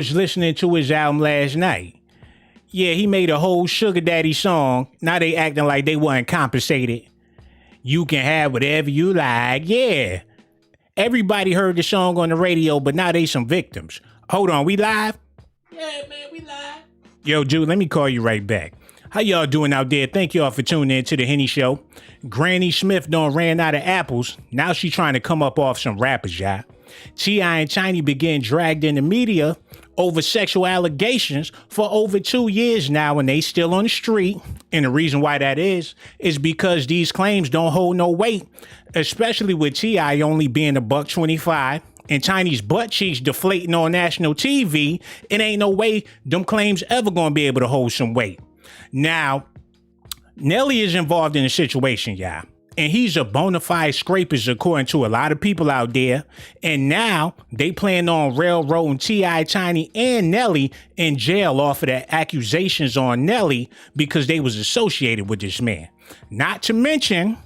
Was listening to his album last night. Yeah, he made a whole Sugar Daddy song. Now they acting like they wasn't compensated. You can have whatever you like. Yeah. Everybody heard the song on the radio, but now they some victims. Hold on, we live? Yeah, man, we live. Yo, Jude, let me call you right back. How y'all doing out there? Thank y'all for tuning in to the Henny Show. Granny Smith done ran out of apples. Now she trying to come up off some rappers, y'all. T.I. and Tiny been getting dragged in the media over sexual allegations for over 2 years now, and they still on the street. And the reason why that is because these claims don't hold no weight, especially with T.I. only being $125 and Tiny's butt cheeks deflating on national TV. It ain't no way them claims ever gonna be able to hold some weight. Now, Nelly is involved in the situation, y'all. And he's a bona fide scrapist according to a lot of people out there. And now they plan on railroading T.I., Tiny, and Nelly in jail off of the accusations on Nelly because they was associated with this man. Not to mention,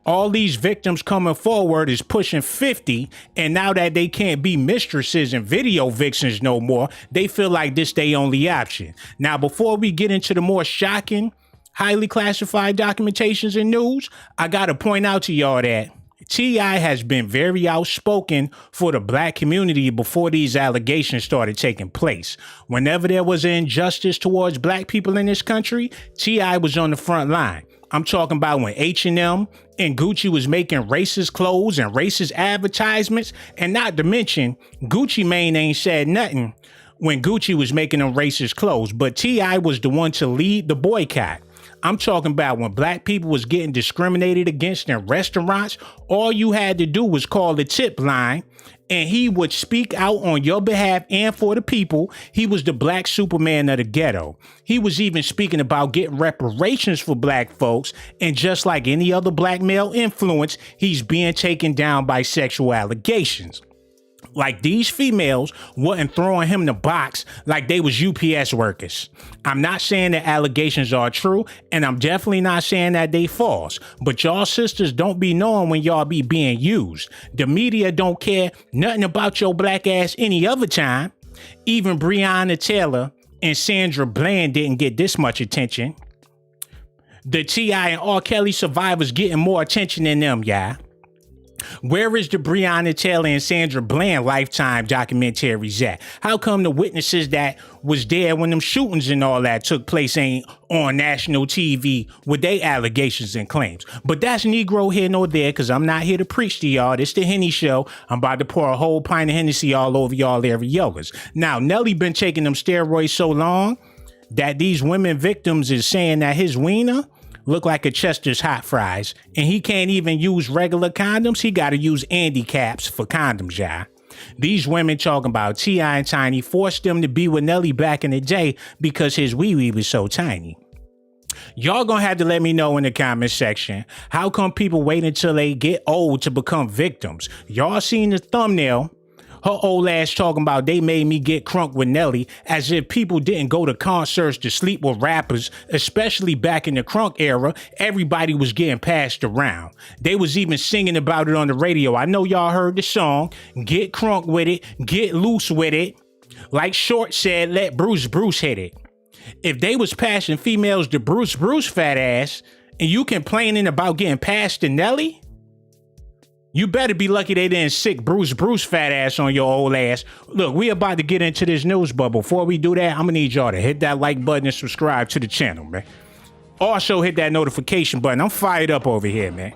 all these victims coming forward is pushing 50. And now that they can't be mistresses and video vixens no more, they feel like this their only option. Now, before we get into the more shocking, highly classified documentations and news, I gotta point out to y'all that T.I. has been very outspoken for the black community before these allegations started taking place. Whenever there was an injustice towards black people in this country, T.I. was on the front line. I'm talking about when H&M and Gucci was making racist clothes and racist advertisements, and not to mention, Gucci Mane ain't said nothing when Gucci was making them racist clothes, but T.I. was the one to lead the boycott. I'm talking about when black people was getting discriminated against in restaurants, all you had to do was call the tip line and he would speak out on your behalf and for the people. He was the black Superman of the ghetto. He was even speaking about getting reparations for black folks. And just like any other black male influence, he's being taken down by sexual allegations. Like these females wasn't throwing him in the box like they was UPS workers. I'm not saying that allegations are true, and I'm definitely not saying that they false. But y'all sisters don't be knowing when y'all be being used. The media don't care nothing about your black ass any other time. Even Breonna Taylor and Sandra Bland didn't get this much attention. The T.I. and R. Kelly survivors getting more attention than them, y'all. Where is the Breonna Taylor and Sandra Bland Lifetime documentaries at? How come the witnesses that was there when them shootings and all that took place ain't on national TV with their allegations and claims? But that's Negro here nor there, because I'm not here to preach to y'all. This the Henny Show. I'm about to pour a whole pint of Hennessy all over y'all areolas. Now, Nelly been taking them steroids so long that these women victims is saying that his wiener look like a Chester's hot fries, and he can't even use regular condoms. He got to use Andy caps for condoms, y'all. These women talking about T.I. and Tiny forced them to be with Nelly back in the day because his wee-wee was so tiny. Y'all gonna have to let me know in the comment section, how come people wait until they get old to become victims? Y'all seen the thumbnail. Her old ass talking about they made me get crunk with Nelly, as if people didn't go to concerts to sleep with rappers, especially back in the crunk era. Everybody was getting passed around. They was even singing about it on the radio. I know y'all heard the song, Get Crunk with It, Get Loose with It. Like Short said, let Bruce hit it. If they was passing females to Bruce fat ass, and you complaining about getting passed to Nelly, you better be lucky they didn't sick Bruce fat ass on your old ass. Look, we about to get into this news, but before we do that, I'm gonna need y'all to hit that like button and subscribe to the channel, man. Also hit that notification button. I'm fired up over here, man.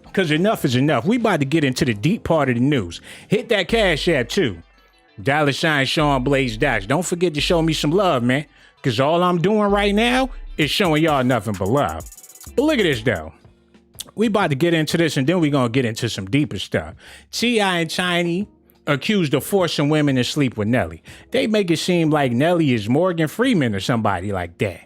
Because enough is enough. We about to get into the deep part of the news. Hit that Cash App too. $ Sean Blaze Dash. Don't forget to show me some love, man. Because all I'm doing right now is showing y'all nothing but love. But look at this, though. We about to get into this, and then we gonna get into some deeper stuff. T.I. and Tiny accused of forcing women to sleep with Nelly. They make it seem like Nelly is Morgan Freeman or somebody like that.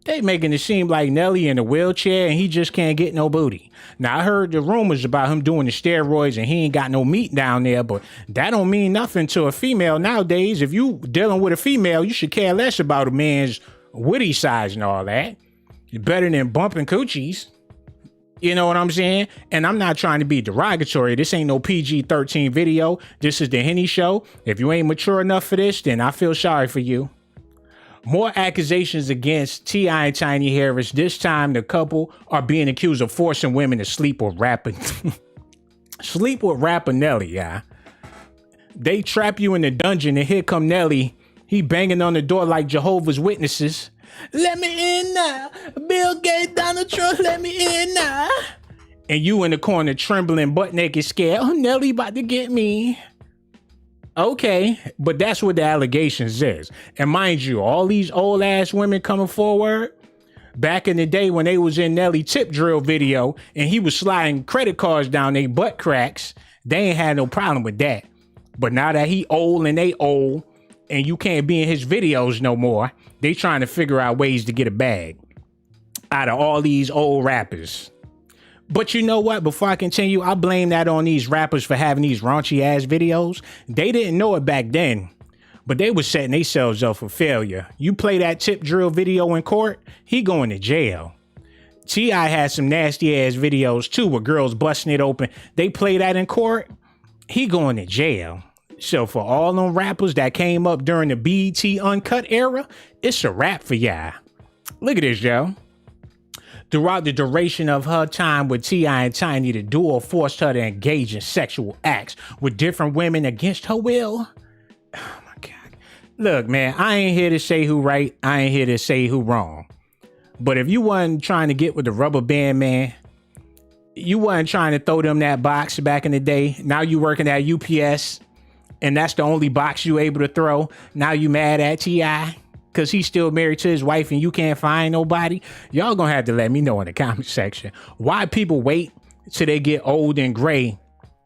They making it seem like Nelly in a wheelchair and he just can't get no booty. Now, I heard the rumors about him doing the steroids and he ain't got no meat down there, but that don't mean nothing to a female nowadays. If you dealing with a female, you should care less about a man's witty size and all that. It's better than bumping coochies. You know what I'm saying? And I'm not trying to be derogatory. This ain't no PG-13 video. This is the Henny Show. If you ain't mature enough for this, then I feel sorry for you. More accusations against T.I. and Tiny Harris. This time, the couple are being accused of forcing women to sleep with Rapper Nelly, yeah. They trap you in the dungeon, and here come Nelly. He banging on the door like Jehovah's Witnesses. Let me in now. Bill Gates, Donald Trump, let me in now. And you in the corner trembling, butt naked, scared. Oh, Nelly about to get me. Okay, but that's what the allegations is. And mind you, all these old ass women coming forward, back in the day when they was in Nelly tip drill video and he was sliding credit cards down their butt cracks, they ain't had no problem with that. But now that he old and they old and you can't be in his videos no more, they trying to figure out ways to get a bag out of all these old rappers. But you know what? Before I continue, I blame that on these rappers for having these raunchy ass videos. They didn't know it back then, but they was setting themselves up for failure. You play that tip drill video in court, he going to jail. T.I. had some nasty ass videos too with girls busting it open. They play that in court, he going to jail. So for all them rappers that came up during the BET Uncut era, it's a wrap for y'all. Look at this, yo. Throughout the duration of her time with T.I. and Tiny, the duo forced her to engage in sexual acts with different women against her will. Oh my God. Look, man, I ain't here to say who right. I ain't here to say who wrong. But if you wasn't trying to get with the rubber band man, you wasn't trying to throw them that box back in the day. Now you working at UPS and that's the only box you able to throw. Now you mad at T.I. because he's still married to his wife and you can't find nobody. Y'all gonna have to let me know in the comment section why people wait till they get old and gray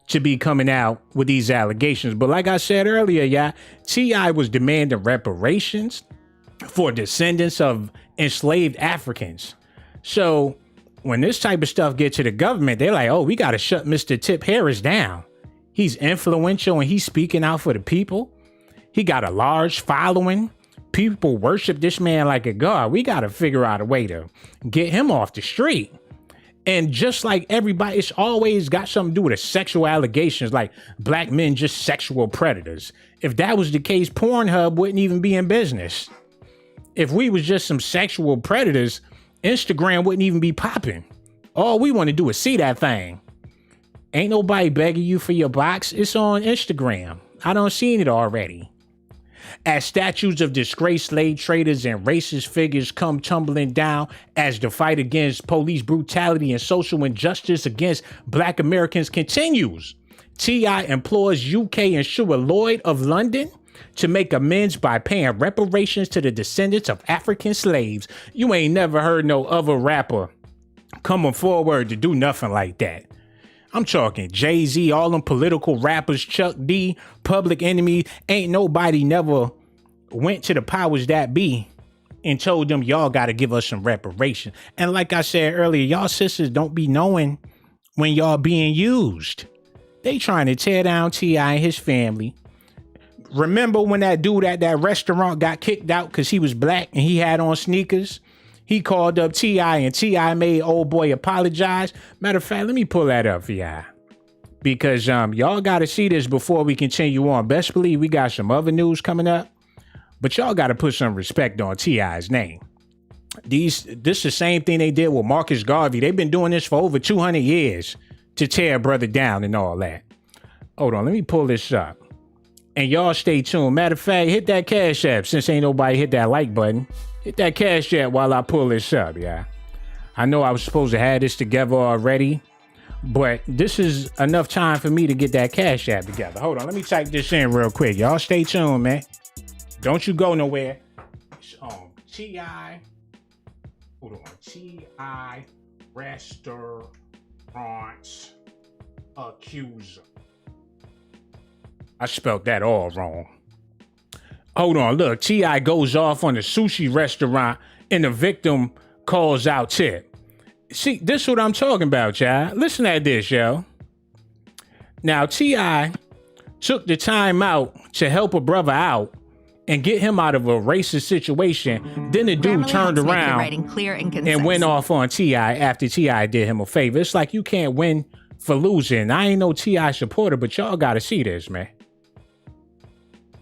to be coming out with these allegations. But like I said earlier, yeah, T.I. was demanding reparations for descendants of enslaved Africans. So when this type of stuff gets to the government, they're like, oh, we got to shut Mr. Tip Harris down. He's influential and he's speaking out for the people. He got a large following. People worship this man like a god. We got to figure out a way to get him off the street. And just like everybody, it's always got something to do with the sexual allegations, like black men just sexual predators. If that was the case, Pornhub wouldn't even be in business. If we was just some sexual predators, Instagram wouldn't even be popping. All we want to do is see that thing. Ain't nobody begging you for your box. It's on Instagram. I done seen it already. As statues of disgraced slave traders and racist figures come tumbling down as the fight against police brutality and social injustice against black Americans continues, T.I. implores UK insurer Lloyd of London to make amends by paying reparations to the descendants of African slaves. You ain't never heard no other rapper coming forward to do nothing like that. I'm talking Jay-Z, all them political rappers, Chuck D, Public Enemy. Ain't nobody never went to the powers that be and told them y'all got to give us some reparation. And like I said earlier, y'all sisters don't be knowing when y'all being used. They trying to tear down T.I. and his family. Remember when that dude at that restaurant got kicked out because he was black and he had on sneakers? He called up T.I. and T.I. made old boy apologize. Matter of fact, let me pull that up for y'all. Because y'all got to see this before we continue on. Best believe we got some other news coming up. But y'all got to put some respect on T.I.'s name. This the same thing they did with Marcus Garvey. They've been doing this for over 200 years to tear a brother down and all that. Hold on, let me pull this up. And y'all stay tuned. Matter of fact, hit that Cash App since ain't nobody hit that like button. Hit that Cash App while I pull this up, yeah. I know I was supposed to have this together already, but this is enough time for me to get that Cash App together. Hold on, let me type this in real quick. Y'all stay tuned, man. Don't you go nowhere. It's T.I. Hold on. T.I. Restaurants Accuser. I spelled that all wrong. Hold on, look. T.I. goes off on a sushi restaurant and the victim calls out tip. See, this is what I'm talking about, y'all. Listen at this, yo. Now, T.I. took the time out to help a brother out and get him out of a racist situation. Then the dude Grammarly turned helps make your around writing clear and concise. and went off on T.I. after T.I. did him a favor. It's like you can't win for losing. I ain't no T.I. supporter, but y'all gotta see this, man.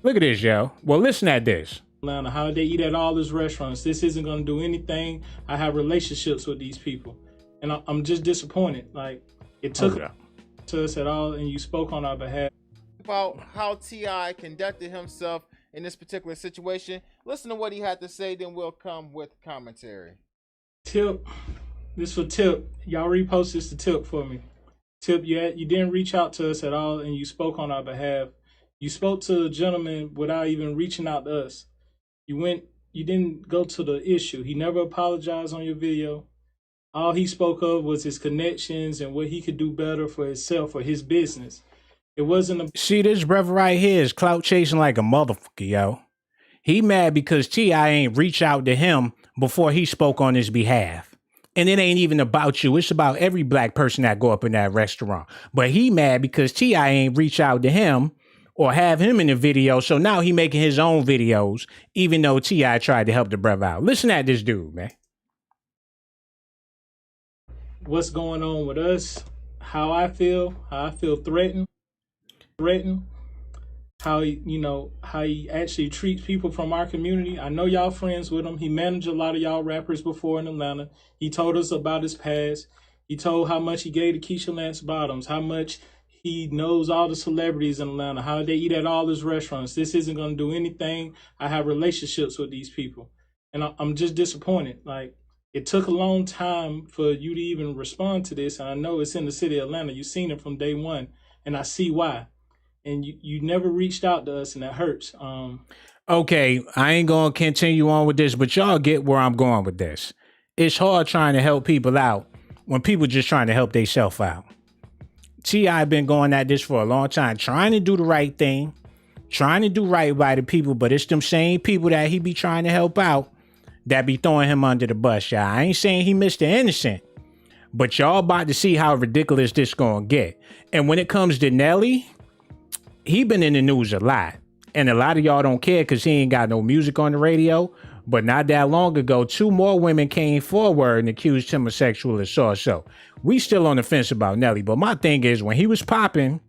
Look at this, yo. Well, listen at this. How they eat at all these restaurants. This isn't going to do anything. I have relationships with these people. And I'm just disappointed. Like, it took to us at all, and you spoke on our behalf. About how T.I. conducted himself in this particular situation. Listen to what he had to say, then we'll come with commentary. Tip. This for Tip. Y'all repost this to Tip for me. Tip, you didn't reach out to us at all, and you spoke on our behalf. You spoke to a gentleman without even reaching out to us. You didn't go to the issue. He never apologized on your video. All he spoke of was his connections and what he could do better for himself or his business. It wasn't See, this brother right here is clout chasing like a motherfucker, yo. He mad because T.I. ain't reach out to him before he spoke on his behalf. And it ain't even about you. It's about every black person that go up in that restaurant. But he mad because T.I. ain't reach out to him or have him in the video. So now he making his own videos, even though T.I. tried to help the brother out. Listen at this dude, man. What's going on with us, how I feel threatened, how he actually treats people from our community. I know y'all friends with him. He managed a lot of y'all rappers before in Atlanta. He told us about his past. He told how much he gave to Keisha Lance Bottoms, how much he knows all the celebrities in Atlanta, how they eat at all his restaurants. This isn't going to do anything. I have relationships with these people. And I'm just disappointed. Like, it took a long time for you to even respond to this. And I know it's in the city of Atlanta. You've seen it from day one. And I see why. And you never reached out to us, and that hurts. Okay, I ain't going to continue on with this, but y'all get where I'm going with this. It's hard trying to help people out when people just trying to help themselves out. T.I. been going at this for a long time, trying to do the right thing, trying to do right by the people, but it's them same people that he be trying to help out that be throwing him under the bus, y'all. I ain't saying he Mr. Innocent, but y'all about to see how ridiculous this gonna get. And when it comes to Nelly, he been in the news a lot. And a lot of y'all don't care because he ain't got no music on the radio. But not that long ago, 2 more women came forward and accused him of sexual assault. So we still on the fence about Nelly. But my thing is, when he was popping,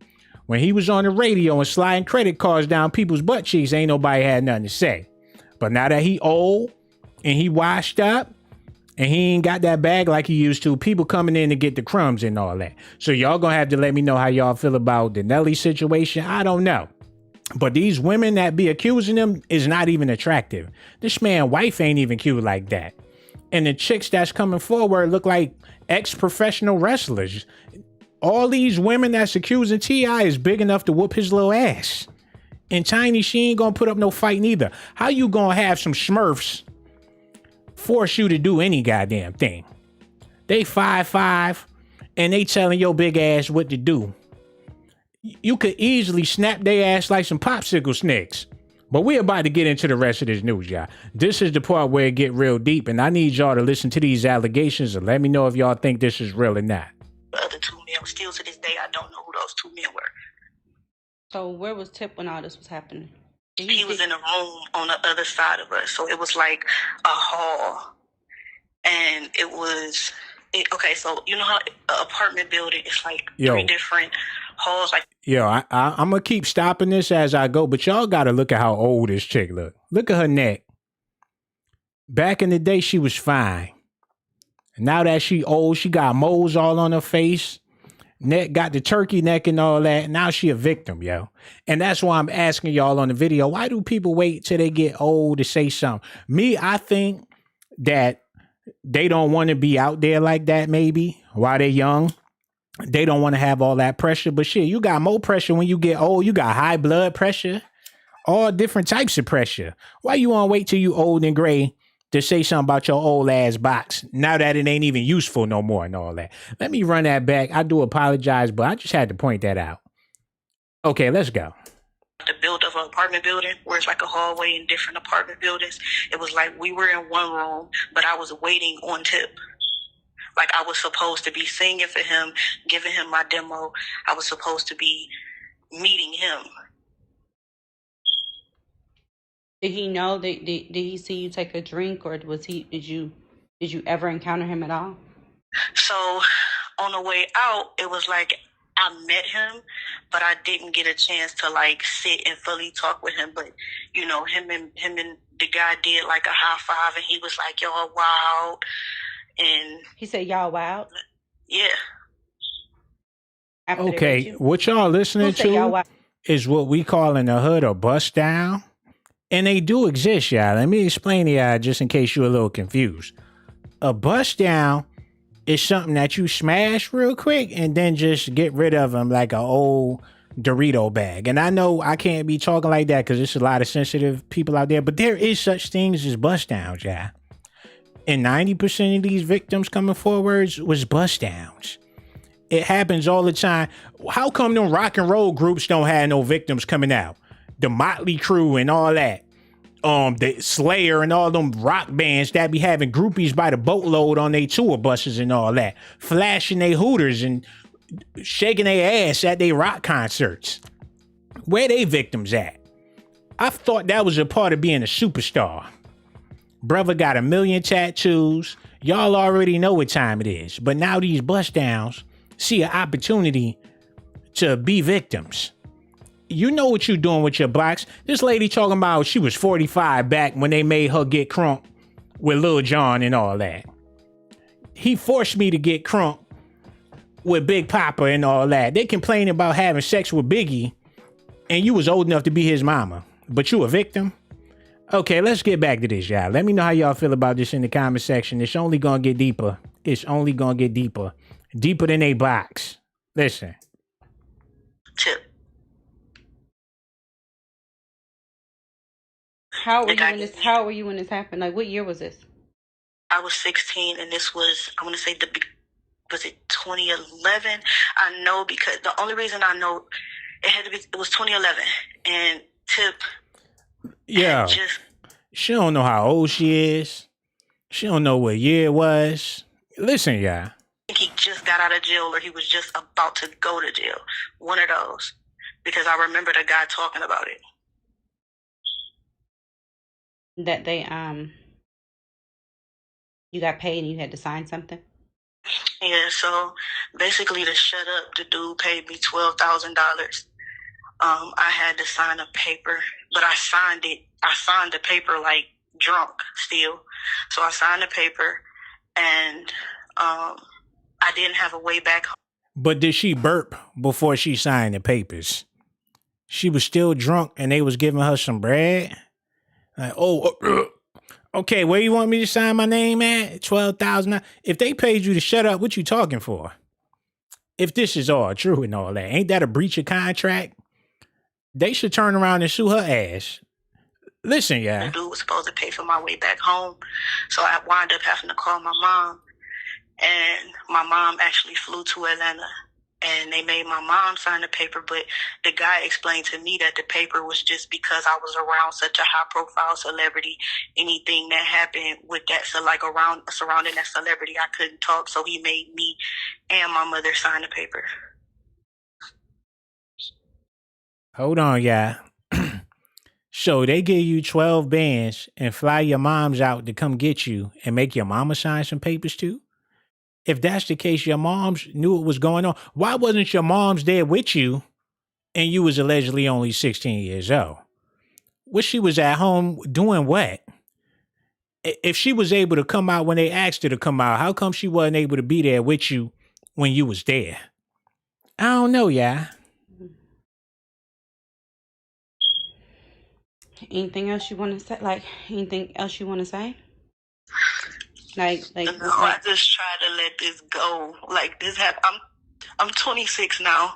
when he was on the radio and sliding credit cards down people's butt cheeks, ain't nobody had nothing to say. But now that he old and he washed up and he ain't got that bag like he used to, people coming in to get the crumbs and all that. So y'all gonna have to let me know how y'all feel about the Nelly situation. I don't know. But these women that be accusing him is not even attractive. This man's wife ain't even cute like that. And the chicks that's coming forward look like ex-professional wrestlers. All these women that's accusing T.I. is big enough to whoop his little ass. And Tiny, she ain't gonna put up no fight neither. How you gonna have some Smurfs force you to do any goddamn thing? They 5'5" and they telling your big ass what to do. You could easily snap their ass like some popsicle sticks. But we're about to get into the rest of this news, y'all. This is the part where it get real deep, and I need y'all to listen to these allegations and let me know if y'all think this is real or not. The other 2 men, still to this day, I don't know who those 2 men were. So where was Tip when all this was happening? He was in a room on the other side of us, so it was like a hall, and it was... okay, so you know how an apartment building is like 3 different halls. Like, I'm gonna keep stopping this as I go, but y'all gotta look at how old this chick look. Look at her neck. Back in the day, she was fine. Now that she old, she got moles all on her face. Neck got the turkey neck and all that. Now she a victim, yo. And that's why I'm asking y'all on the video, why do people wait till they get old to say something? Me, I think that they don't want to be out there like that, maybe, while they're young. They don't want to have all that pressure. But shit, you got more pressure when you get old. You got high blood pressure, all different types of pressure. Why you want to wait till you old and gray to say something about your old ass box now that it ain't even useful no more and all that? Let me run that back. I do apologize, but I just had to point that out. Okay, let's go. The build of an apartment building where it's like a hallway in different apartment buildings. It was like we were in one room, but I was waiting on Tip. Like I was supposed to be singing for him, giving him my demo. I was supposed to be meeting him. Did he know that? Did he see you take a drink, or Did you ever encounter him at all? So on the way out, it was like I met him, but I didn't get a chance to like sit and fully talk with him. But you know, him and the guy did like a high five, and he was like, "Y'all wild," and He said, "Y'all wild." yeah. After they raped Okay, you? what y'all listening Who said y'all to wild? is what we call in the hood a bust down. And they do exist, y'all. Let me explain to y'all just in case you're a little confused. A bust down is something that you smash real quick and then just get rid of them like an old Dorito bag. And I know I can't be talking like that because there's a lot of sensitive people out there, but there is such things as bust downs, y'all. And 90% of these victims coming forwards was bust downs. It happens all the time. How come them rock and roll groups don't have no victims coming out? The Motley Crue and all that. The Slayer and all them rock bands that be having groupies by the boatload on their tour buses and all that. Flashing their hooters and shaking their ass at their rock concerts. Where they victims at? I thought that was a part of being a superstar. Brother got 1 million tattoos. Y'all already know what time it is. But now these bust downs see an opportunity to be victims. You know what you're doing with your blocks. This lady talking about she was 45 back when they made her get crunk with Lil Jon and all that. He forced me to get crunk with Big Papa and all that. They complain about having sex with Biggie and you was old enough to be his mama, but you a victim? Okay, let's get back to this, y'all. Let me know how y'all feel about this in the comment section. It's only gonna get deeper. It's only gonna get deeper. Deeper than a box. Listen. Tip. How were you when this happened? Like, what year was this? I was 16, and this was, I want to say, was it 2011? I know because the only reason I know it was 2011, and Tip. Yeah. She don't know how old she is. She don't know what year it was. Listen, y'all. He just got out of jail, or he was just about to go to jail. One of those, because I remember the guy talking about it. That they you got paid and you had to sign something? Yeah, so basically to shut up, the dude paid me $12,000. I had to sign a paper, but I signed the paper like drunk still. So I signed the paper, and I didn't have a way back home. But did she burp before she signed the papers? She was still drunk and they was giving her some bread? Like, okay, where you want me to sign my name at? $12,000. If they paid you to shut up, what you talking for? If this is all true and all that, ain't that a breach of contract? They should turn around and sue her ass. Listen, yeah. The dude was supposed to pay for my way back home, so I wound up having to call my mom, and my mom actually flew to Atlanta. And they made my mom sign the paper, but the guy explained to me that the paper was just because I was around such a high-profile celebrity. Anything that happened with that, so like surrounding that celebrity, I couldn't talk. So he made me and my mother sign the paper. Hold on, y'all. So they give you 12 bands and fly your moms out to come get you and make your mama sign some papers too? If that's the case, your moms knew what was going on. Why wasn't your moms there with you and you was allegedly only 16 years old? Well, she was at home doing what? If she was able to come out when they asked her to come out, how come she wasn't able to be there with you when you was there? I don't know, yeah. Anything else you want to say? Like, anything else you want to say? Like, no, I just try to let this go. Like, this happened. I'm 26 now,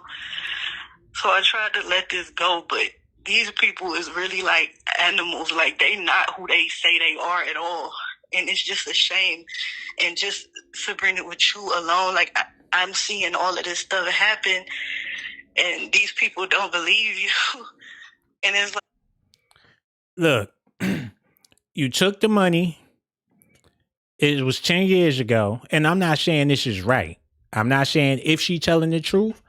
so I tried to let this go. But these people is really like animals. Like, they not who they say they are at all, and it's just a shame. And just Sabrina, with you alone, like I'm seeing all of this stuff happen, and these people don't believe you. And it's like, look, you took the money. It was 10 years ago, and I'm not saying this is right. I'm not saying if she telling the truth,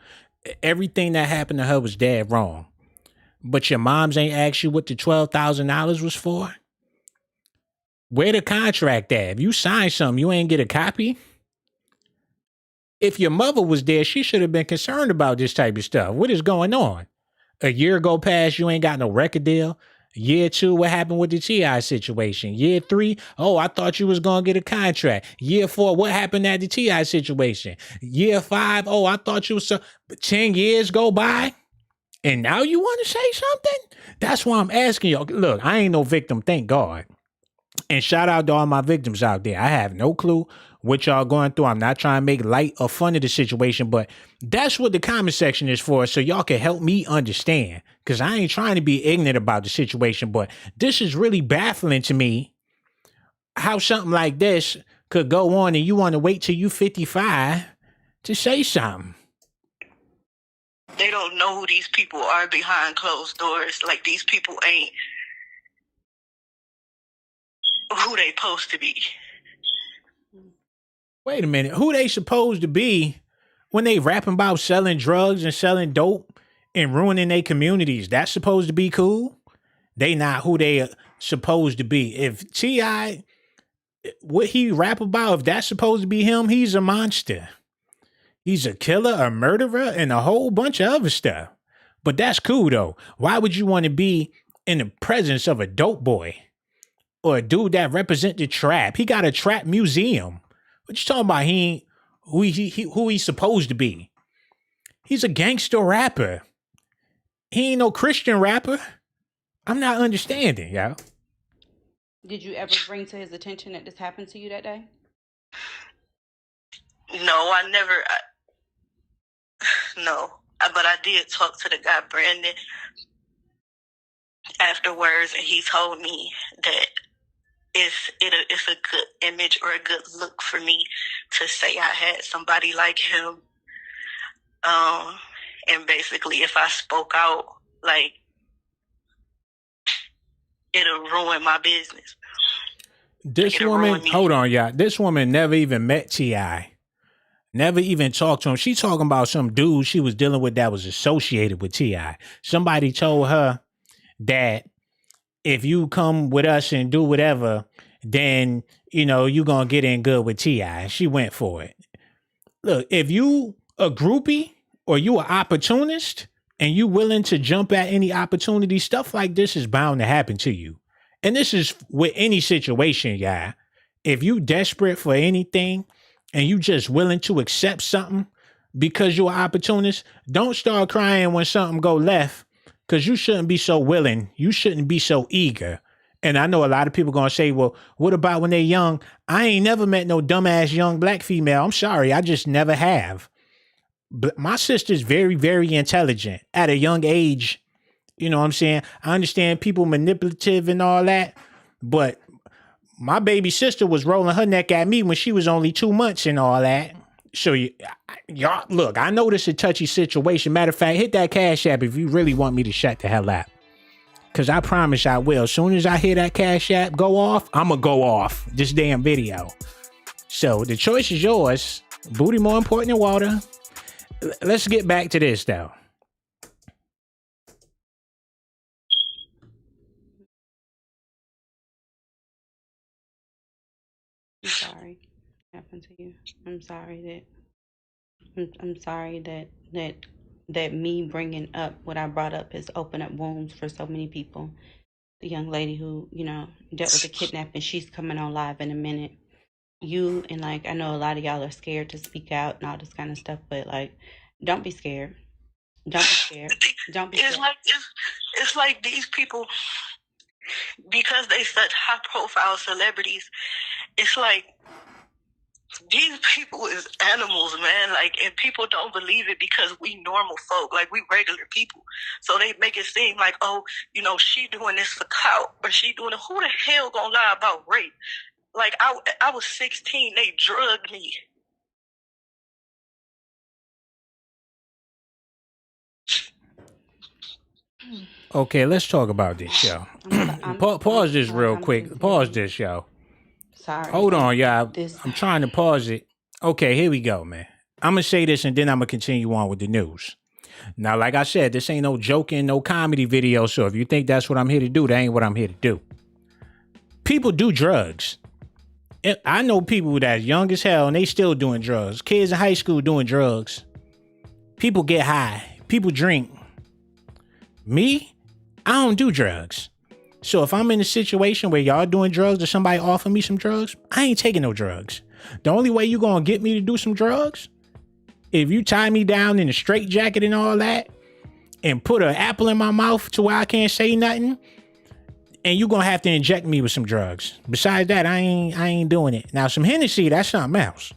everything that happened to her was dead wrong. but your moms ain't asked you what the $12,000 was for? Where the contract at? If you signed something, you ain't get a copy? If your mother was there, she should have been concerned about this type of stuff. What is going on? A year go past, you ain't got no record deal. Year 2, what happened with the T.I. situation? Year 3, oh, I thought you was going to get a contract. Year 4, what happened at the T.I. situation? Year 5, oh, I thought you was 10 years go by, and now you want to say something? That's why I'm asking you. Look, I ain't no victim, thank God. And shout out to all my victims out there. I have no clue what y'all going through. I'm not trying to make light or fun of the situation, but that's what the comment section is for, so y'all can help me understand. Because I ain't trying to be ignorant about the situation, but this is really baffling to me how something like this could go on and you want to wait till you 55 to say something. They don't know who these people are behind closed doors. Like, these people ain't who they supposed to be. Wait a minute. Who they supposed to be when they rapping about selling drugs and selling dope and ruining their communities? That's supposed to be cool? They not who they are supposed to be. If T.I., what he rap about, if that's supposed to be him, he's a monster. He's a killer, a murderer, and a whole bunch of other stuff. But that's cool, though. Why would you want to be in the presence of a dope boy or a dude that represent the trap? He got a trap museum. What you talking about? He ain't who he's supposed to be. He's a gangster rapper. He ain't no Christian rapper. I'm not understanding, yo. Did you ever bring to his attention that this happened to you that day? No, I never. No. But I did talk to the guy, Brandon, afterwards, and he told me that it's a good image or a good look for me to say I had somebody like him. And basically, if I spoke out, like, it'll ruin my business. This woman, hold on, y'all. This woman never even met T.I. Never even talked to him. She talking about some dude she was dealing with that was associated with T.I. Somebody told her that if you come with us and do whatever, then, you know, you going to get in good with T.I. She went for it. Look, if you a groupie or you an opportunist and you willing to jump at any opportunity, stuff like this is bound to happen to you. And this is with any situation, y'all. If you desperate for anything and you just willing to accept something because you're an opportunist, don't start crying when something go left, because you shouldn't be so willing. You shouldn't be so eager. And I know a lot of people going to say, well, what about when they're young? I ain't never met no dumbass young black female. I'm sorry. I just never have. But my sister's very, very intelligent at a young age. You know what I'm saying? I understand people manipulative and all that, but my baby sister was rolling her neck at me when she was only 2 months and all that. So y'all, look, I know this is a touchy situation. Matter of fact, hit that Cash App if you really want me to shut the hell up. Because I promise I will. As soon as I hear that Cash App go off, I'm going to go off this damn video. So the choice is yours. Booty more important than water. Let's get back to this, though. I'm sorry what happened to you. I'm sorry that me bringing up what I brought up has opened up wounds for so many people. The young lady who, you know, dealt with the kidnapping, she's coming on live in a minute. You and, like, I know a lot of y'all are scared to speak out and all this kind of stuff, but, like, don't be scared. Don't be scared. Don't be scared. It's like these people, because they such high profile celebrities, it's like these people is animals, man. Like, and people don't believe it because we normal folk, like we regular people. So they make it seem like, oh, you know, she doing this for clout, or she doing it. Who the hell gonna lie about rape? Like, I was 16, they drugged me. Okay, let's talk about this, yo. Pause this real quick. Pause this, yo. Sorry. Hold on, y'all. I'm trying to pause it. Okay, here we go, man. I'm going to say this and then I'm going to continue on with the news. Now, like I said, this ain't no joking, no comedy video. So if you think that's what I'm here to do, that ain't what I'm here to do. People do drugs. I know people that's young as hell and they still doing drugs. Kids in high school doing drugs. People get high. People drink. Me, I don't do drugs. So if I'm in a situation where y'all doing drugs or somebody offer me some drugs, I ain't taking no drugs. The only way you gonna get me to do some drugs, if you tie me down in a straitjacket and all that, and put an apple in my mouth to where I can't say nothing, and you gonna have to inject me with some drugs. Besides that, I ain't doing it. Now, some Hennessy, that's something else.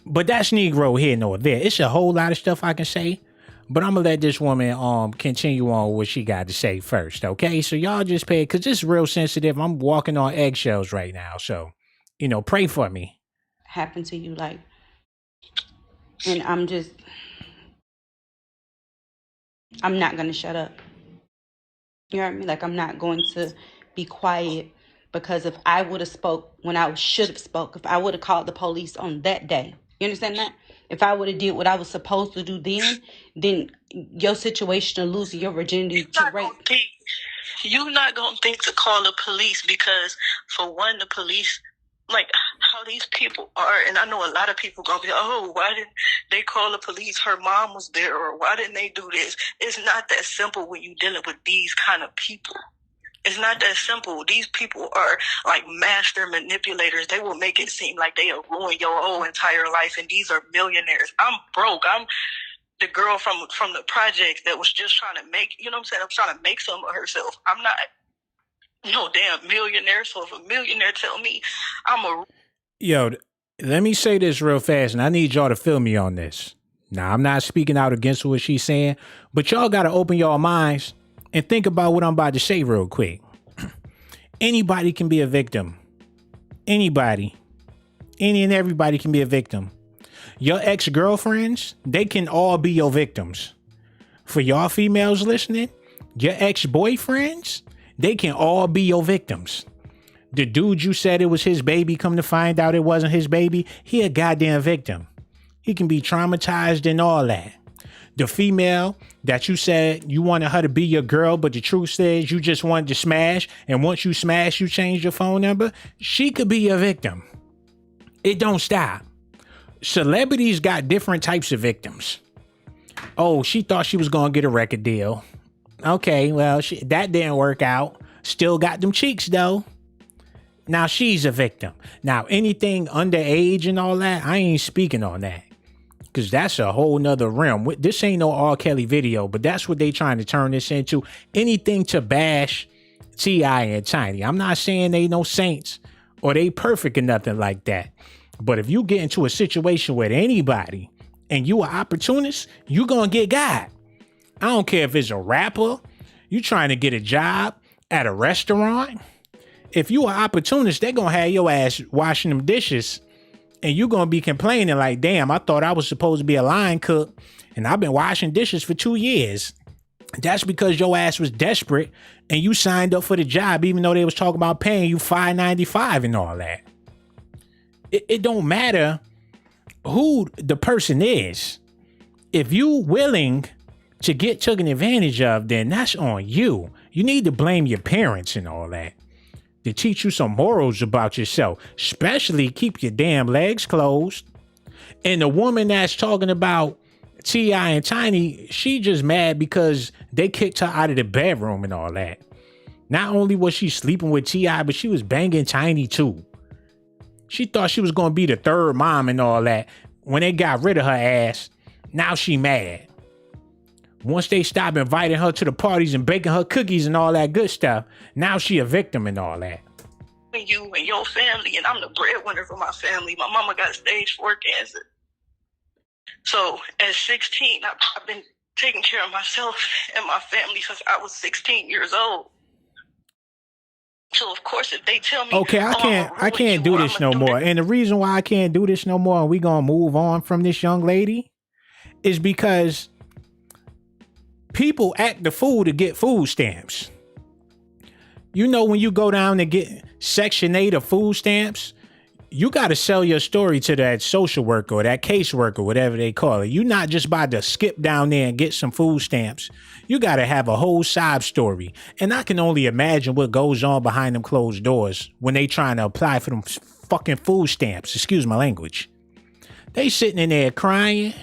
But that's Negro here nor there. It's a whole lot of stuff I can say, but I'm gonna let this woman continue on what she got to say first, okay? So y'all just pay, because this is real sensitive. I'm walking on eggshells right now, so, pray for me. Happen to you, like, and I'm not gonna shut up. You know what I mean? Like, I'm not going to be quiet, because if I would have spoke when I should have spoke, if I would have called the police on that day, you understand that? If I would have did what I was supposed to do then your situation of losing your virginity to rape. You're not gonna think to call the police, because for one, the police, like how these people are, and I know a lot of people gonna be, oh, why didn't they call the police? Her mom was there, or why didn't they do this? It's not that simple when you're dealing with these kind of people. It's not that simple. These people are like master manipulators. They will make it seem like they'll ruin your whole entire life, and these are millionaires. I'm broke. I'm the girl from the project that was just trying to make, you know what I'm saying? I'm trying to make some of herself. I'm not no damn millionaire. So if a millionaire tell me I'm a... Yo, let me say this real fast, and I need y'all to feel me on this. Now, I'm not speaking out against what she's saying, but y'all got to open y'all minds and think about what I'm about to say real quick. Anybody can be a victim. Anybody. Any and everybody can be a victim. Your ex-girlfriends, they can all be your victims. For y'all females listening, your ex-boyfriends, they can all be your victims. The dude you said it was his baby, come to find out it wasn't his baby, he a goddamn victim. He can be traumatized and all that. The female that you said you wanted her to be your girl, but the truth says you just wanted to smash, and once you smash, you change your phone number, she could be a victim. It don't stop. Celebrities got different types of victims. Oh, she thought she was going to get a record deal. Okay, well, that didn't work out. Still got them cheeks, though. Now she's a victim. Now, anything underage and all that, I ain't speaking on that. Because that's a whole nother realm. This ain't no R. Kelly video, but that's what they trying to turn this into. Anything to bash T.I. and Tiny. I'm not saying they no saints or they perfect or nothing like that. But if you get into a situation with anybody and you an opportunist, you gonna get got. I don't care if it's a rapper, you trying to get a job at a restaurant. If you an opportunist, they gonna have your ass washing them dishes. And you're going to be complaining like, damn, I thought I was supposed to be a line cook and I've been washing dishes for 2 years. That's because your ass was desperate and you signed up for the job, even though they was talking about paying you $5.95 and all that. It don't matter who the person is. If you willing to get taken advantage of, then that's on you. You need to blame your parents and all that. To teach you some morals about yourself, especially keep your damn legs closed. And the woman that's talking about T.I. and Tiny, she just mad because they kicked her out of the bedroom and all that. Not only was she sleeping with T.I., but she was banging Tiny too. She thought she was going to be the third mom and all that. When they got rid of her ass, now she mad. Once they stopped inviting her to the parties and baking her cookies and all that good stuff, now she a victim and all that. You and your family, and I'm the breadwinner for my family. My mama got stage 4 cancer. So at 16, I've been taking care of myself and my family since I was 16 years old. So of course, if they tell me, okay, I can't do this no more. And the reason why I can't do this no more, and we gonna move on from this young lady, is because people act the fool to get food stamps. You know, when you go down to get Section 8 of food stamps, you got to sell your story to that social worker or that caseworker, whatever they call it. You're not just about to skip down there and get some food stamps. You got to have a whole sob story. And I can only imagine what goes on behind them closed doors when they trying to apply for them fucking food stamps. Excuse my language. They sitting in there crying.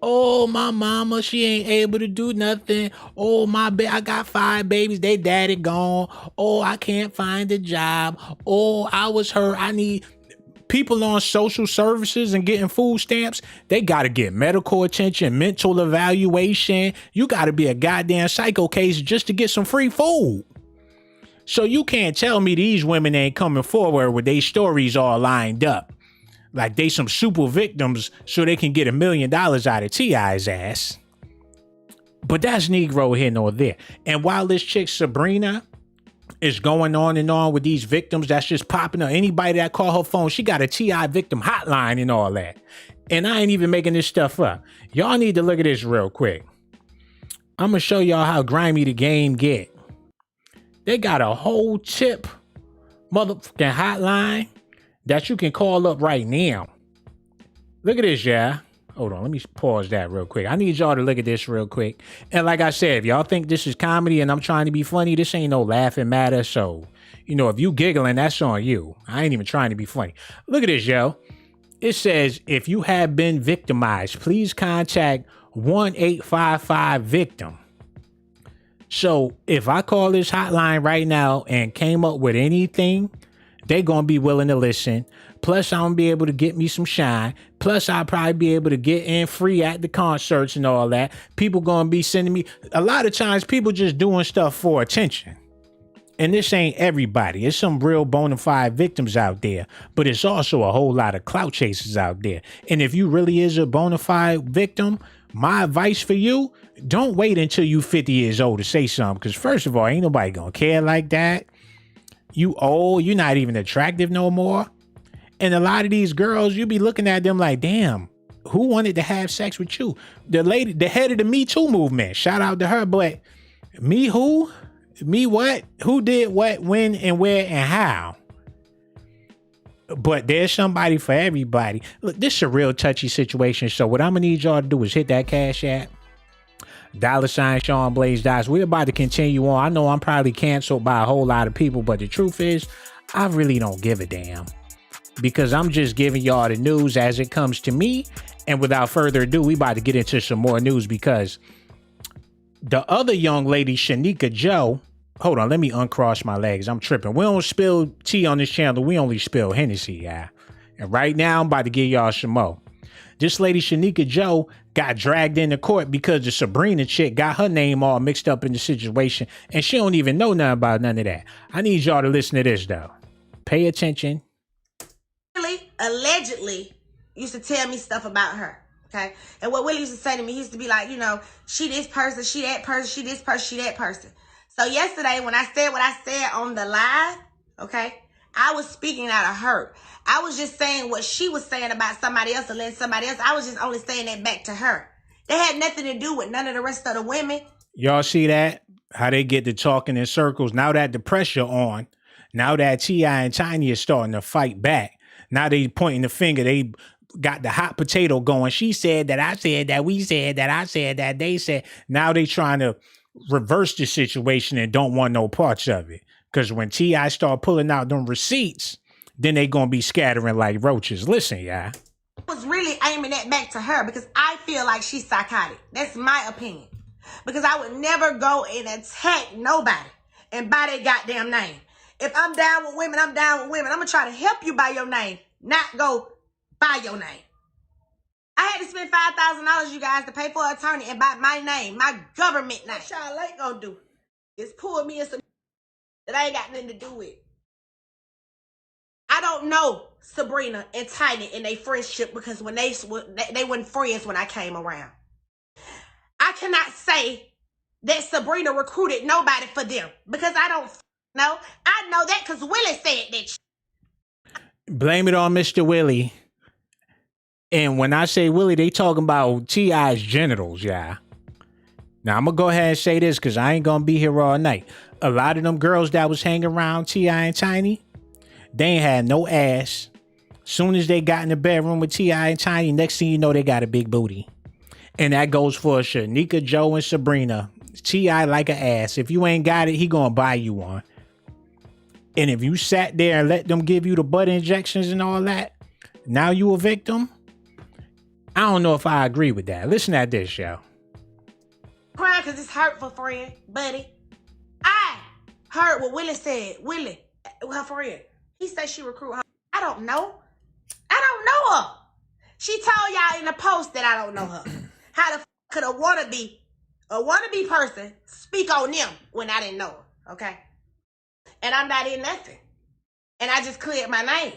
Oh, my mama, she ain't able to do nothing. Oh, I got 5 babies. They daddy gone. Oh, I can't find a job. Oh, I was hurt. I need people on social services and getting food stamps. They got to get medical attention, mental evaluation. You got to be a goddamn psycho case just to get some free food. So you can't tell me these women ain't coming forward with their stories all lined up. Like they some super victims so they can get $1 million out of T.I.'s ass. But that's Negro here nor there. And while this chick Sabrina is going on and on with these victims that's just popping up, anybody that call her phone, she got a T.I. victim hotline and all that. And I ain't even making this stuff up. Y'all need to look at this real quick. I'm going to show y'all how grimy the game get. They got a whole tip motherfucking hotline that you can call up right now. Look at this, yeah. Hold on, let me pause that real quick. I need y'all to look at this real quick. And like I said, if y'all think this is comedy and I'm trying to be funny, this ain't no laughing matter. So, if you giggling, that's on you. I ain't even trying to be funny. Look at this, yo. It says, if you have been victimized, please contact 1-855-VICTIM. So if I call this hotline right now and came up with anything, they gonna be willing to listen. Plus, I'm gonna be able to get me some shine. Plus, I'll probably be able to get in free at the concerts and all that. People gonna be sending me. A lot of times, people just doing stuff for attention. And this ain't everybody. It's some real bona fide victims out there. But it's also a whole lot of clout chasers out there. And if you really is a bona fide victim, my advice for you, don't wait until you 50 years old to say something. Because first of all, ain't nobody gonna care like that. You old, you're not even attractive no more. And a lot of these girls, you be looking at them like, damn, who wanted to have sex with you? The lady, the head of the Me Too movement, shout out to her, but me who? Me what? Who did what, when, and where, and how? But there's somebody for everybody. Look, this is a real touchy situation. So what I'm gonna need y'all to do is hit that Cash App. $ Sean Blaze Dice. We're about to continue on. I know I'm probably canceled by a whole lot of people, but the truth is, I really don't give a damn. Because I'm just giving y'all the news as it comes to me. And without further ado, we about to get into some more news because the other young lady, Shanika Joe, hold on, let me uncross my legs. I'm tripping. We don't spill tea on this channel. We only spill Hennessy, yeah. And right now, I'm about to give y'all some more. This lady, Shanika Joe, got dragged into court because the Sabrina chick got her name all mixed up in the situation, and she don't even know nothing about none of that. I need y'all to listen to this, though. Pay attention. Allegedly used to tell me stuff about her, okay? And what Willie used to say to me, he used to be like, she this person, she that person, she this person, she that person. So yesterday, when I said what I said on the live, okay, I was speaking out of hurt. I was just saying what she was saying about somebody else or letting somebody else. I was just only saying that back to her. They had nothing to do with none of the rest of the women. Y'all see that? How they get to talking in circles. Now that the pressure on, now that T.I. and Tiny is starting to fight back. Now they pointing the finger. They got the hot potato going. She said that, I said that, we said that, I said that, they said. Now they trying to reverse the situation and don't want no parts of it. Because when T.I. start pulling out them receipts, then they gonna be scattering like roaches. Listen, y'all. I was really aiming that back to her because I feel like she's psychotic. That's my opinion. Because I would never go and attack nobody and by their goddamn name. If I'm down with women, I'm down with women. I'm gonna try to help you by your name, not go by your name. I had to spend $5,000, you guys, to pay for an attorney and by my name, my government name. What y'all ain't gonna do is pull me in some that I ain't got nothing to do with. I don't know Sabrina and Tiny in their friendship because when they weren't friends when I came around. I cannot say that Sabrina recruited nobody for them because I don't know. I know that because Willie said that. Blame it on Mr. Willie. And when I say Willie, they talking about T.I.'s genitals, yeah. Now, I'm going to go ahead and say this because I ain't going to be here all night. A lot of them girls that was hanging around T.I. and Tiny, they ain't had no ass. Soon as they got in the bedroom with T.I. and Tiny, next thing you know, they got a big booty. And that goes for Shanika, Joe, and Sabrina. T.I. like an ass. If you ain't got it, he gonna buy you one. And if you sat there and let them give you the butt injections and all that, now you a victim? I don't know if I agree with that. Listen at this, yo. Crying because it's hurtful, friend, buddy. I heard what Willie said. Willie, her friend. He said she recruit her. I don't know. I don't know her. She told y'all in the post that I don't know her. How the f could a wannabe person speak on them when I didn't know her, okay? And I'm not in nothing. And I just cleared my name.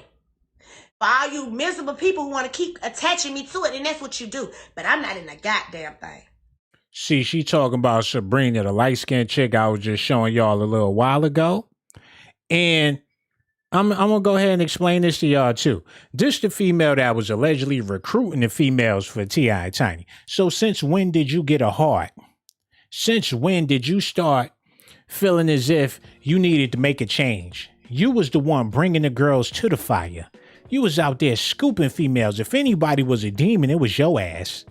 For all you miserable people who want to keep attaching me to it, and that's what you do. But I'm not in a goddamn thing. See, she talking about Sabrina, the light-skinned chick I was just showing y'all a little while ago. And I'm going to go ahead and explain this to y'all, too. This the female that was allegedly recruiting the females for T.I. Tiny. So since when did you get a heart? Since when did you start feeling as if you needed to make a change? You was the one bringing the girls to the fire. You was out there scooping females. If anybody was a demon, it was your ass.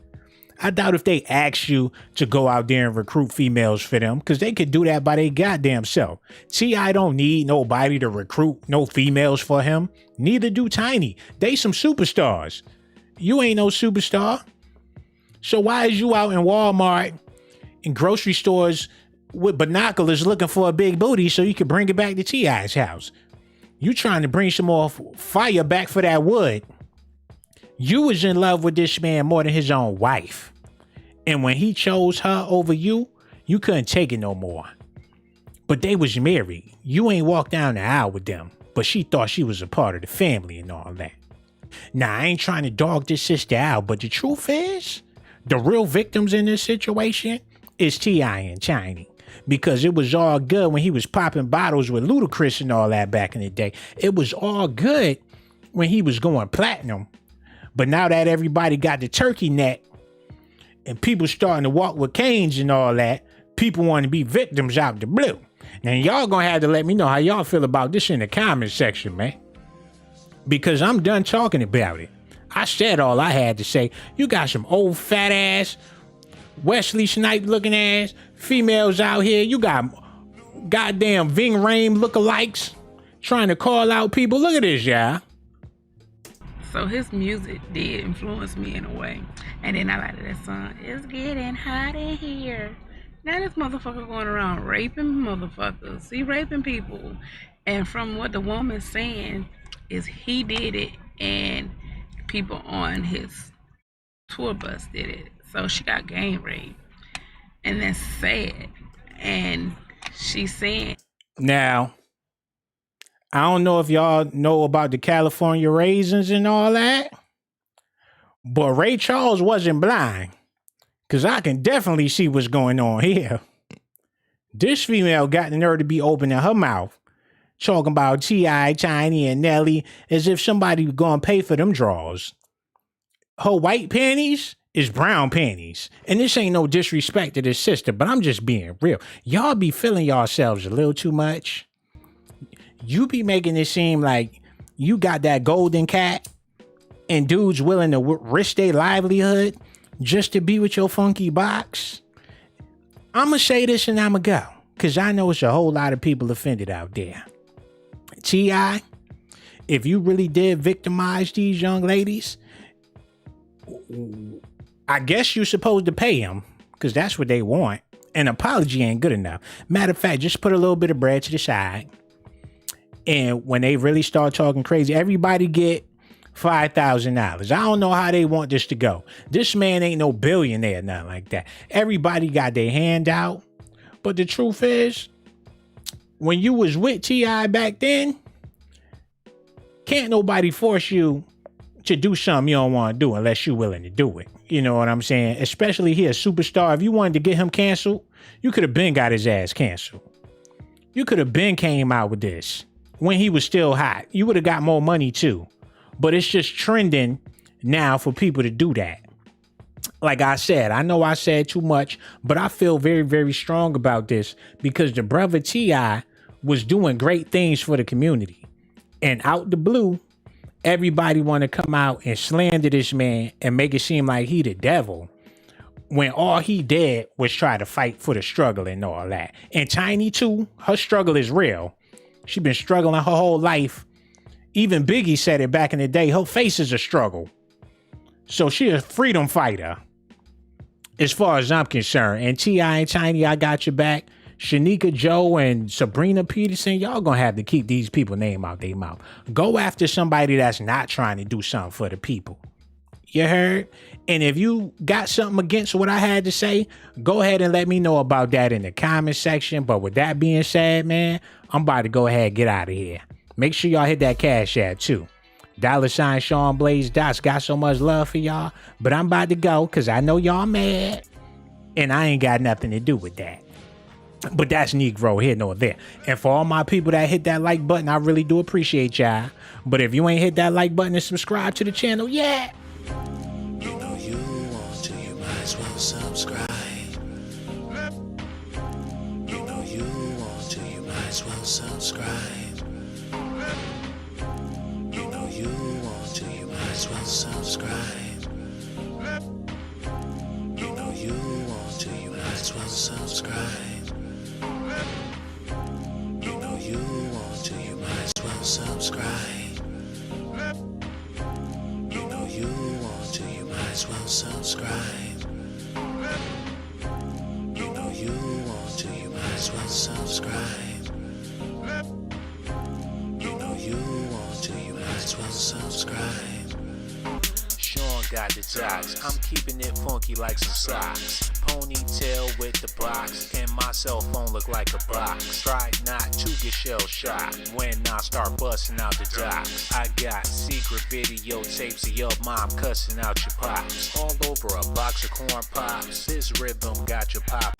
I doubt if they asked you to go out there and recruit females for them, because they could do that by their goddamn self. T.I. don't need nobody to recruit no females for him. Neither do Tiny. They some superstars. You ain't no superstar. So why is you out in Walmart and grocery stores with binoculars looking for a big booty so you can bring it back to T.I.'s house? You trying to bring some more fire back for that wood. You was in love with this man more than his own wife. And when he chose her over you, you couldn't take it no more. But they was married. You ain't walked down the aisle with them, but she thought she was a part of the family and all that. Now, I ain't trying to dog this sister out, but the truth is, the real victims in this situation is T.I. and Tiny. Because it was all good when he was popping bottles with Ludacris and all that back in the day. It was all good when he was going platinum. But now that everybody got the turkey neck and people starting to walk with canes and all that, people want to be victims out the blue. Now, y'all gonna have to let me know how y'all feel about this in the comment section, man. Because I'm done talking about it. I said all I had to say. You got some old fat ass, Wesley Snipes looking ass females out here. You got goddamn Ving Rhames lookalikes trying to call out people. Look at this, y'all. So his music did influence me in a way. And then I liked that song, It's Getting Hot in Here. Now this motherfucker going around raping motherfuckers. He raping people. And from what the woman's saying is he did it and people on his tour bus did it. So she got gang raped. And that's sad. And she's saying... Now, I don't know if y'all know about the California raisins and all that, but Ray Charles wasn't blind, because I can definitely see what's going on here. This female got the nerve to be opening her mouth, talking about T.I., Tiny, and Nelly as if somebody was going to pay for them draws. Her white panties is brown panties. And this ain't no disrespect to this sister, but I'm just being real. Y'all be feeling yourselves a little too much. You be making it seem like you got that golden cat and dudes willing to risk their livelihood just to be with your funky box. I'm going to say this and I'm going to go, because I know it's a whole lot of people offended out there. T.I., if you really did victimize these young ladies, I guess you're supposed to pay them, because that's what they want. An apology ain't good enough. Matter of fact, just put a little bit of bread to the side. And when they really start talking crazy, everybody get $5,000. I don't know how they want this to go. This man ain't no billionaire, nothing like that. Everybody got their hand out. But the truth is, when you was with T.I. back then, can't nobody force you to do something you don't want to do unless you're willing to do it. You know what I'm saying? Especially he a superstar. If you wanted to get him canceled, you could have been got his ass canceled. You could have been came out with this when he was still hot. You would have got more money too. But it's just trending now for people to do that. Like I said, I know I said too much, but I feel very, very strong about this because the brother T.I. was doing great things for the community. And out the blue, everybody want to come out and slander this man and make it seem like he the devil, when all he did was try to fight for the struggle and all that. And Tiny too, her struggle is real. She been struggling her whole life. Even Biggie said it back in the day, her face is a struggle. So she a freedom fighter, as far as I'm concerned. And T.I. and Tiny, I got your back. Shanika Joe and Sabrina Peterson, y'all gonna have to keep these people name out their mouth. Go after somebody that's not trying to do something for the people. You heard? And if you got something against what I had to say, go ahead and let me know about that in the comment section. But with that being said, man, I'm about to go ahead and get out of here. Make sure y'all hit that Cash App too. $ Sean Blaze Dots, got so much love for y'all. But I'm about to go because I know y'all mad. And I ain't got nothing to do with that. But that's Negro here nor there. And for all my people that hit that like button, I really do appreciate y'all. But if you ain't hit that like button and subscribe to the channel, yeah. You know you want to, you might as well subscribe. You know you want to, you might as well subscribe. You know you want to, you might as well subscribe. You know you want to, you might as well subscribe. You know you want to, you might as well subscribe. You know you want to, you might as well subscribe. You know you want to, you might as well subscribe. You know you want to, you might as well subscribe. Sean got the jocks, I'm keeping it funky like some socks. Ponytail with the box, and my cell phone look like a box. Try not to get shell shocked when I start busting out the docs. I got secret videotapes of your mom cussing out your pops, all over a box of corn pops. This rhythm got your pop